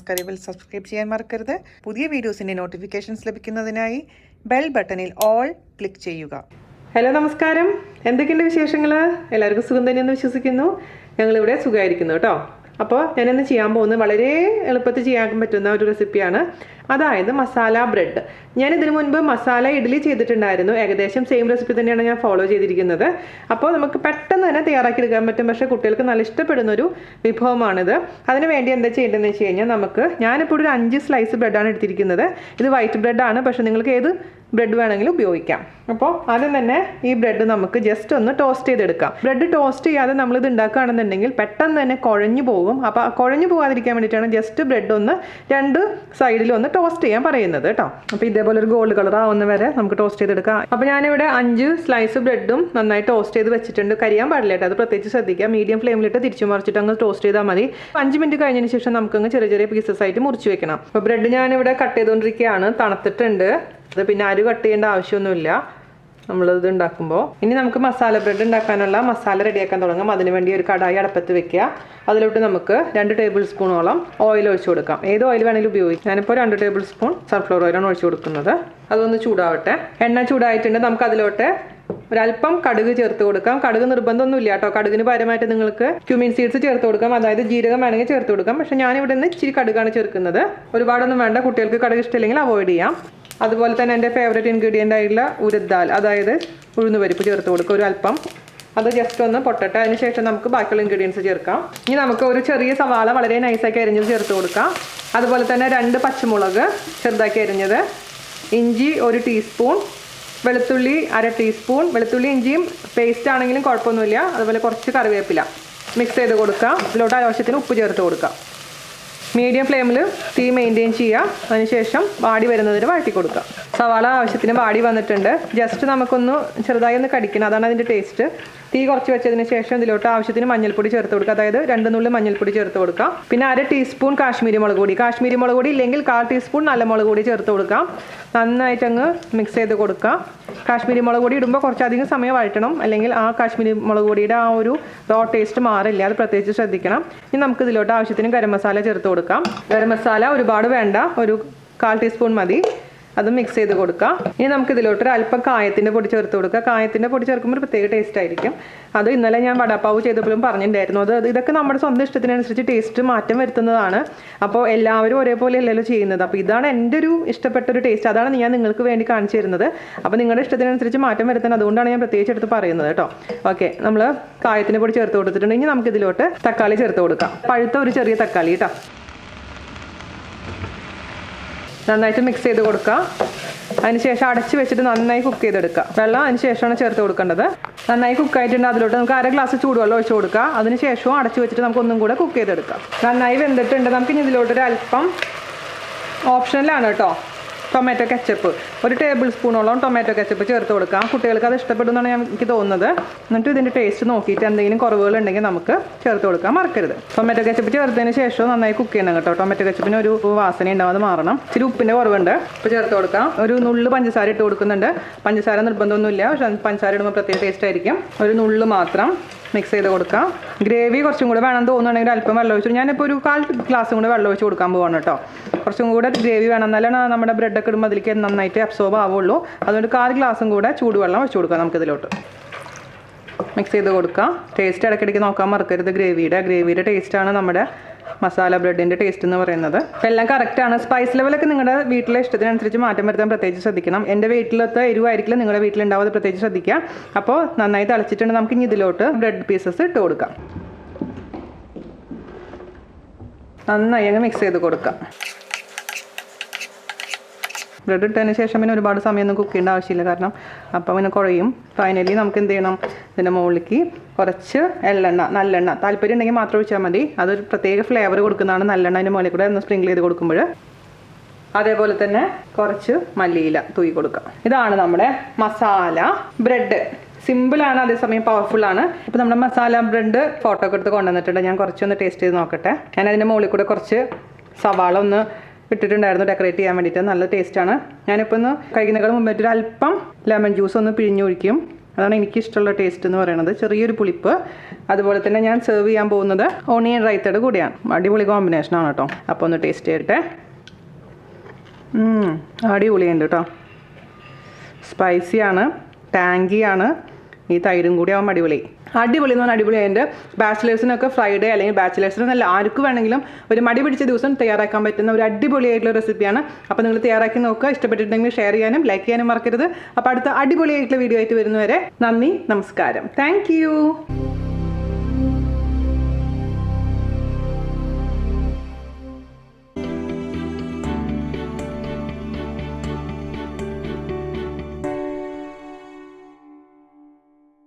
കറിവിൽ subscribe ചെയ്യാൻ മറക്കരുത്. പുതിയ വീഡിയോസിൻ്റെ നോട്ടിഫിക്കേഷൻസ് ലഭിക്കുന്നതിനായി ബെൽ ബട്ടണിൽ ഓൾ ക്ലിക്ക് ചെയ്യുക. ഹലോ, നമസ്കാരം. എന്തൊക്കെയുണ്ട് വിശേഷങ്ങൾ? എല്ലാവർക്കും സുഖം തന്നെയെന്ന് വിശ്വസിക്കുന്നു. ഞങ്ങളിവിടെ സുഖമായിരിക്കുന്നു കേട്ടോ. അപ്പോൾ ഞാനിന്ന് ചെയ്യാൻ പോകുന്നത് വളരെ എളുപ്പത്തിൽ ചെയ്യാൻ പറ്റുന്ന ഒരു റെസിപ്പിയാണ്. അതായത് മസാല ബ്രെഡ്. ഞാൻ ഇതിനു മുൻപ് മസാല ഇഡ്ഡലി ചെയ്തിട്ടുണ്ടായിരുന്നു. ഏകദേശം സെയിം റെസിപ്പി തന്നെയാണ് ഞാൻ ഫോളോ ചെയ്തിരിക്കുന്നത്. അപ്പോൾ നമുക്ക് പെട്ടെന്ന് തന്നെ തയ്യാറാക്കിയെടുക്കാൻ പറ്റും. പക്ഷേ കുട്ടികൾക്ക് നല്ല ഇഷ്ടപ്പെടുന്നൊരു വിഭവമാണിത്. അതിന് വേണ്ടി എന്താ ചെയ്യേണ്ടതെന്ന് വെച്ച് കഴിഞ്ഞാൽ ഞാനിപ്പോൾ ഒരു 5 സ്ലൈസ് ബ്രെഡാണ് എടുത്തിരിക്കുന്നത്. ഇത് വൈറ്റ് ബ്രെഡാണ്, പക്ഷേ നിങ്ങൾക്ക് ഏത് ബ്രെഡ് വേണമെങ്കിലും ഉപയോഗിക്കാം. അപ്പോൾ ആദ്യം തന്നെ ഈ ബ്രെഡ് നമുക്ക് ജസ്റ്റ് ഒന്ന് ടോസ്റ്റ് ചെയ്തെടുക്കാം. ബ്രെഡ് ടോസ്റ്റ് ചെയ്യാതെ നമ്മളിത് ഉണ്ടാക്കുകയാണെന്നുണ്ടെങ്കിൽ പെട്ടെന്ന് തന്നെ കുഴഞ്ഞു പോകും. അപ്പോൾ കുഴഞ്ഞു പോകാതിരിക്കാൻ വേണ്ടിയിട്ടാണ് ജസ്റ്റ് ബ്രെഡ് ഒന്ന് 2 സൈഡിൽ ഒന്ന് ടോസ്റ്റ് ചെയ്യാൻ പറയുന്നത് കേട്ടോ. അപ്പോൾ ഇതേപോലെ ഒരു ഗോൾഡ് കളർ ആവുന്ന വരെ നമുക്ക് ടോസ്റ്റ് ചെയ്തെടുക്കാം. അപ്പോൾ ഞാനിവിടെ 5 സ്ലൈസ് ബ്രെഡും നന്നായി ടോസ്റ്റ് ചെയ്ത് വെച്ചിട്ടുണ്ട്. കരിയാൻ പാടില്ല കേട്ടോ, അത് പ്രത്യേകിച്ച് ശ്രദ്ധിക്കുക. മീഡിയം ഫ്ലെയിമിലിട്ട് തിരിച്ചു മറിച്ചിട്ട് അങ്ങ് ടോസ്റ്റ് ചെയ്താൽ മതി. 5 മിനിറ്റ് കഴിഞ്ഞതിന് ശേഷം നമുക്കങ്ങ് ചെറിയ ചെറിയ പീസസ് ആയിട്ട് മുറിച്ച് വെക്കണം. അപ്പോൾ ബ്രെഡ് ഞാനിവിടെ കട്ട് ചെയ്തുകൊണ്ടിരിക്കുകയാണ്. തണുത്തിട്ടുണ്ട്. അത് പിന്നെ അരി കട്ട് ചെയ്യേണ്ട ആവശ്യമൊന്നുമില്ല നമ്മളിത് ഉണ്ടാക്കുമ്പോൾ. ഇനി നമുക്ക് മസാല ബ്രെഡ് ഉണ്ടാക്കാനുള്ള മസാല റെഡിയാക്കാൻ തുടങ്ങാം. അതിനുവേണ്ടി ഒരു കടായി അടുപ്പത്ത് വെക്കുക. അതിലോട്ട് നമുക്ക് 2 ടേബിൾ സ്പൂണോളം ഓയിൽ ഒഴിച്ചു കൊടുക്കാം. ഏത് ഓയിൽ വേണമെങ്കിലും ഉപയോഗിക്കാം. ഞാനിപ്പോൾ 2 ടേബിൾ സ്പൂൺ സൺഫ്ലവർ ഓയിലാണ് ഒഴിച്ചു കൊടുക്കുന്നത്. അതൊന്ന് ചൂടാവട്ടെ. എണ്ണ ചൂടായിട്ടുണ്ട്. നമുക്ക് അതിലോട്ട് ഒരല്പം കടുക് ചേർത്ത് കൊടുക്കാം. കടുക് നിർബന്ധമൊന്നും ഇല്ല കേട്ടോ. കടുകിന് പകരമായിട്ട് നിങ്ങൾക്ക് ക്യുമിൻ സീഡ്സ് ചേർത്ത് കൊടുക്കാം. അതായത് ജീരകം വേണമെങ്കിൽ ചേർത്ത് കൊടുക്കാം. പക്ഷേ ഞാനിവിടെ നിന്ന് ഇച്ചിരി കടുകാണ് ചേർക്കുന്നത്. ഒരുപാടൊന്നും വേണ്ട. കുട്ടികൾക്ക് കടുക് ഇഷ്ടമില്ലെങ്കിൽ അവോയ്ഡ് ചെയ്യാം. അതുപോലെ തന്നെ എൻ്റെ ഫേവറേറ്റ് ഇൻഗ്രീഡിയൻ്റ് ആയിട്ടുള്ള ഉരുദാൽ, അതായത് ഉഴുന്നുപരിപ്പ് ചേർത്ത് കൊടുക്കുക ഒരു അല്പം. അത് ജസ്റ്റ് ഒന്ന് പൊട്ടട്ടെ. അതിന് ശേഷം നമുക്ക് ബാക്കിയുള്ള ഇൻഗ്രീഡിയൻസ് ചേർക്കാം. ഇനി നമുക്ക് ഒരു ചെറിയ സവാള വളരെ നൈസാക്കി അരിഞ്ഞത് ചേർത്ത് കൊടുക്കാം. അതുപോലെ തന്നെ 2 പച്ചമുളക് ചെറുതാക്കി അരിഞ്ഞത്, ഇഞ്ചി 1 ടീസ്പൂൺ, വെളുത്തുള്ളി 1/2 ടീസ്പൂൺ. വെളുത്തുള്ളി ഇഞ്ചിയും പേസ്റ്റ് ആണെങ്കിലും കുഴപ്പമൊന്നുമില്ല. അതുപോലെ കുറച്ച് കറിവേപ്പില മിക്സ് ചെയ്ത് കൊടുക്കാം. ഇതിലോട്ട് ആവശ്യത്തിന് ഉപ്പ് ചേർത്ത് കൊടുക്കാം. മീഡിയം ഫ്ലെയിമിൽ തീ മെയിൻറ്റെയിൻ ചെയ്യുക. അതിനുശേഷം വാടി വരുന്നതിന് വഴറ്റി കൊടുക്കുക. സവാള ആവശ്യത്തിന് വാടി വന്നിട്ടുണ്ട്. ജസ്റ്റ് നമുക്കൊന്ന് ചെറുതായി ഒന്ന് കടിക്കണം, അതാണ് അതിൻ്റെ ടേസ്റ്റ്. തീ കുറച്ച് വെച്ചതിന് ശേഷം ഇതിലോട്ട് ആവശ്യത്തിന് മഞ്ഞൾപ്പൊടി ചേർത്ത് കൊടുക്കുക. അതായത് 2 നുള്ളി മഞ്ഞൾപ്പൊടി ചേർത്ത് കൊടുക്കാം. പിന്നെ 1/2 ടീസ്പൂൺ കാശ്മീരി മുളക് പൊടി. കാശ്മീരി മുളക് പൊടി ഇല്ലെങ്കിൽ 1/4 ടീസ്പൂൺ നല്ല മുളക് പൊടി ചേർത്ത് കൊടുക്കാം. നന്നായിട്ടങ്ങ് മിക്സ് ചെയ്ത് കൊടുക്കാം. കാശ്മീരി മുളക് പൊടി ഇടുമ്പോൾ കുറച്ചധികം സമയം വഴറ്റണം, അല്ലെങ്കിൽ ആ കാശ്മീരി മുളക് പൊടിയുടെ ആ ഒരു റോ ടേസ്റ്റ് മാറില്ല. അത് പ്രത്യേകിച്ച് ശ്രദ്ധിക്കണം. ഇനി നമുക്ക് ഇതിലോട്ട് ആവശ്യത്തിന് ഗരം മസാല ചേർത്ത് കൊടുക്കാം. ഗരം മസാല ഒരുപാട് വേണ്ട, ഒരു 1/4 ടീസ്പൂൺ മതി. അത് മിക്സ് ചെയ്ത് കൊടുക്കാം. ഇനി നമുക്ക് ഇതിലോട്ട് ഒരു അല്പം കായത്തിൻ്റെ പൊടി ചേർത്ത് കൊടുക്കുക. കായത്തിൻ്റെ പൊടി ചേർക്കുമ്പോൾ ഒരു പ്രത്യേക ടേസ്റ്റ് ആയിരിക്കും. അത് ഇന്നലെ ഞാൻ വടാപ്പാവ് ചെയ്തപ്പോഴും പറഞ്ഞിട്ടുണ്ടായിരുന്നു. ഇതൊക്കെ നമ്മുടെ സ്വന്തം ഇഷ്ടത്തിനനുസരിച്ച് ടേസ്റ്റ് മാറ്റം വരുത്തുന്നതാണ്. അപ്പോൾ എല്ലാവരും ഒരേപോലെ അല്ലല്ലോ ചെയ്യുന്നത്. അപ്പോൾ ഇതാണ് എൻ്റെ ഒരു ഇഷ്ടപ്പെട്ടൊരു ടേസ്റ്റ്. അതാണ് ഞാൻ നിങ്ങൾക്ക് വേണ്ടി കാണിച്ചു തരുന്നത്. അപ്പോൾ നിങ്ങളുടെ ഇഷ്ടത്തിനനുസരിച്ച് മാറ്റം വരുത്താൻ, അതുകൊണ്ടാണ് ഞാൻ പ്രത്യേകിച്ച് എടുത്ത് പറയുന്നത് കേട്ടോ. ഓക്കെ, നമ്മൾ കായത്തിൻ്റെ പൊടി ചേർത്ത് കൊടുത്തിട്ടുണ്ട്. ഇനി നമുക്ക് ഇതിലോട്ട് തക്കാളി ചേർത്ത് കൊടുക്കാം. പഴുത്ത ഒരു ചെറിയ തക്കാളി കേട്ടോ. നന്നായിട്ട് മിക്സ് ചെയ്ത് കൊടുക്കുക. അതിനുശേഷം അടച്ച് വെച്ചിട്ട് നന്നായി കുക്ക് ചെയ്തെടുക്കുക. വെള്ളം അതിന് ശേഷമാണ് ചേർത്ത് കൊടുക്കേണ്ടത്. നന്നായി കുക്കായിട്ടുണ്ട്. അതിലോട്ട് നമുക്ക് 1/2 ഗ്ലാസ് ചൂടുവെള്ളം ഒഴിച്ച് കൊടുക്കുക. അതിനുശേഷവും അടച്ച് വെച്ചിട്ട് നമുക്ക് ഒന്നും കൂടെ കുക്ക് ചെയ്തെടുക്കാം. നന്നായി വെന്തിട്ടുണ്ട്. നമുക്കിനി ഇതിലോട്ടൊരു അല്പം ഓപ്ഷനിലാണ് കേട്ടോ, ടൊമാറ്റോ കെച്ചപ്പ് 1 ടേബിൾ സ്പൂണോളം ടൊമാറ്റോ കെച്ചപ്പ് ചേർത്ത് കൊടുക്കാം. കുട്ടികൾക്ക് അത് ഇഷ്ടപ്പെടുമെന്നാണ് എനിക്ക് തോന്നുന്നത്. എന്നിട്ട് ഇതിൻ്റെ ടേസ്റ്റ് നോക്കിയിട്ട് എന്തെങ്കിലും കുറവുകളുണ്ടെങ്കിൽ നമുക്ക് ചേർത്ത് കൊടുക്കാൻ മറക്കരുത്. ടൊമാറ്റോ കെച്ചപ്പ് ചേർത്തതിന് ശേഷം നന്നായി കുക്ക് ചെയ്യണം കേട്ടോ. ടൊമാറ്റോ കെച്ചപ്പിന് ഒരു വാസന ഉണ്ടാവും, അത് മാറണം. ഇച്ചിരി ഉപ്പിൻ്റെ കുറവുണ്ട്, ഇപ്പോൾ ചേർത്ത് കൊടുക്കാം. ഒരു നുള്ളു പഞ്ചസാര ഇട്ട് കൊടുക്കുന്നുണ്ട്. പഞ്ചസാര നിർബന്ധമൊന്നുമില്ല, പക്ഷേ പഞ്ചസാര ഇടുമ്പോൾ പ്രത്യേക ടേസ്റ്റ് ആയിരിക്കും. ഒരു നുള്ളു മാത്രം മിക്സ് ചെയ്ത് കൊടുക്കാം. ഗ്രേവി കുറച്ചും കൂടെ വേണം തോന്നുകയാണെങ്കിൽ അല്പം വെള്ളം ഒഴിച്ചു. ഞാനിപ്പോൾ ഒരു 1/4 ഗ്ലാസും കൂടെ വെള്ളം ഒഴിച്ച് കൊടുക്കാൻ പോവാണ് കേട്ടോ. കുറച്ചും കൂടെ ഗ്രേവി വേണം, എന്നാലാണ് നമ്മുടെ ബ്രെഡൊക്കെ ഇടുമ്പോൾ അതിലേക്ക് നന്നായിട്ട് അബ്സോർബ് ആവുള്ളൂ. അതുകൊണ്ട് 1/4 ഗ്ലാസും കൂടെ ചൂടുവെള്ളം ഒഴിച്ച് കൊടുക്കാം നമുക്കിതിലോട്ട്. മിക്സ് ചെയ്ത് കൊടുക്കാം. ടേസ്റ്റ് ഇടയ്ക്കിടയ്ക്ക് നോക്കാൻ മറക്കരുത്. ഗ്രേവിയുടെ ടേസ്റ്റാണ് നമ്മുടെ മസാല ബ്രെഡിൻ്റെ ടേസ്റ്റ് എന്ന് പറയുന്നത്. എല്ലാം കറക്റ്റാണ്. സ്പൈസ് ലെവലൊക്കെ നിങ്ങളുടെ വീട്ടിലെ ഇഷ്ടത്തിനനുസരിച്ച് മാറ്റം വരുത്താൻ പ്രത്യേകിച്ച് ശ്രദ്ധിക്കണം. എൻ്റെ വീട്ടിലത്തെ എരിവായിരിക്കില്ല നിങ്ങളുടെ വീട്ടിലുണ്ടാവാതെ പ്രത്യേകിച്ച് ശ്രദ്ധിക്കുക. അപ്പോൾ നന്നായി തിളച്ചിട്ടുണ്ട്. നമുക്ക് ഇനി ഇതിലോട്ട് ബ്രെഡ് പീസസ് ഇട്ട് കൊടുക്കാം. നന്നായി അങ്ങ് മിക്സ് ചെയ്ത് കൊടുക്കാം. ബ്രെഡ് ഇട്ടതിന് ശേഷം പിന്നെ ഒരുപാട് സമയമൊന്നും കുക്ക് ചെയ്യേണ്ട ആവശ്യമില്ല, കാരണം അപ്പം പിന്നെ കുഴയും. ഫൈനലി നമുക്ക് എന്ത് ചെയ്യണം, ഇതിൻ്റെ മുകളിലേക്ക് കുറച്ച് എള്ളെണ്ണ, നല്ലെണ്ണ താല്പര്യം ഉണ്ടെങ്കിൽ മാത്രം ഒഴിച്ചാൽ മതി. അതൊരു പ്രത്യേക ഫ്ലേവർ കൊടുക്കുന്നതാണ് നല്ലെണ്ണ അതിൻ്റെ മുകളിൽ കൂടെ ഒന്ന് സ്പ്രിങ്കിൾ ചെയ്ത് കൊടുക്കുമ്പോൾ. അതേപോലെ തന്നെ കുറച്ച് മല്ലിയില തൂക്കി കൊടുക്കാം. ഇതാണ് നമ്മുടെ മസാല ബ്രെഡ്. സിമ്പിളാണ്, അതേസമയം പവർഫുള്ളാണ്. ഇപ്പോൾ നമ്മുടെ മസാല ബ്രെഡ് ഫോട്ടോ ഒക്കെ എടുത്ത് കൊണ്ടുവന്നിട്ടുണ്ട്. ഞാൻ കുറച്ചൊന്ന് ടേസ്റ്റ് ചെയ്ത് നോക്കട്ടെ. ഞാൻ അതിൻ്റെ മുകളിൽ കൂടെ കുറച്ച് സവാള ഒന്ന് ഇട്ടിട്ടുണ്ടായിരുന്നു ഡെക്കറേറ്റ് ചെയ്യാൻ വേണ്ടിയിട്ട്. നല്ല ടേസ്റ്റാണ്. ഞാനിപ്പോൾ ഒന്ന് കഴിക്കുന്നതിനേക്കാൾ മുമ്പായിട്ട് ഒരു അല്പം ലെമൺ ജ്യൂസ് ഒന്ന് പിഴിഞ്ഞൊഴിക്കും. അതാണ് എനിക്കിഷ്ടമുള്ള ടേസ്റ്റ് എന്ന് പറയുന്നത്. ചെറിയൊരു പുളിപ്പ്, അതുപോലെ തന്നെ ഞാൻ സെർവ് ചെയ്യാൻ പോകുന്നത് ഓണിയൻ റൈത്തയുടെ കൂടെയാണ്. അടിപൊളി കോമ്പിനേഷനാണ് കേട്ടോ. അപ്പോൾ ഒന്ന് ടേസ്റ്റ് ചെയ്യട്ടെ. അടിപൊളിയുണ്ട് കേട്ടോ. സ്പൈസിയാണ്, ടാങ്കിയാണ്. ഈ തൈരും കൂടി ആവുമ്പോൾ അടിപൊളി എന്ന് പറഞ്ഞാൽ അടിപൊളിയായിട്ട് ബാച്ചിലേഴ്സിനൊക്കെ ഫ്രൈഡേ അല്ലെങ്കിൽ ബാച്ചിലേഴ്സിനല്ല ആർക്ക് വേണമെങ്കിലും ഒരു മടി പിടിച്ച ദിവസം തയ്യാറാക്കാൻ പറ്റുന്ന ഒരു അടിപൊളിയായിട്ടുള്ള റെസിപ്പിയാണ്. അപ്പോൾ നിങ്ങൾ തയ്യാറാക്കി നോക്കുക. ഇഷ്ടപ്പെട്ടിട്ടുണ്ടെങ്കിൽ ഷെയർ ചെയ്യാനും ലൈക്ക് ചെയ്യാനും മറക്കരുത്. അപ്പോൾ അടുത്ത അടിപൊളിയായിട്ടുള്ള വീഡിയോ ആയിട്ട് വരുന്നവരെ നന്ദി, നമസ്കാരം. താങ്ക്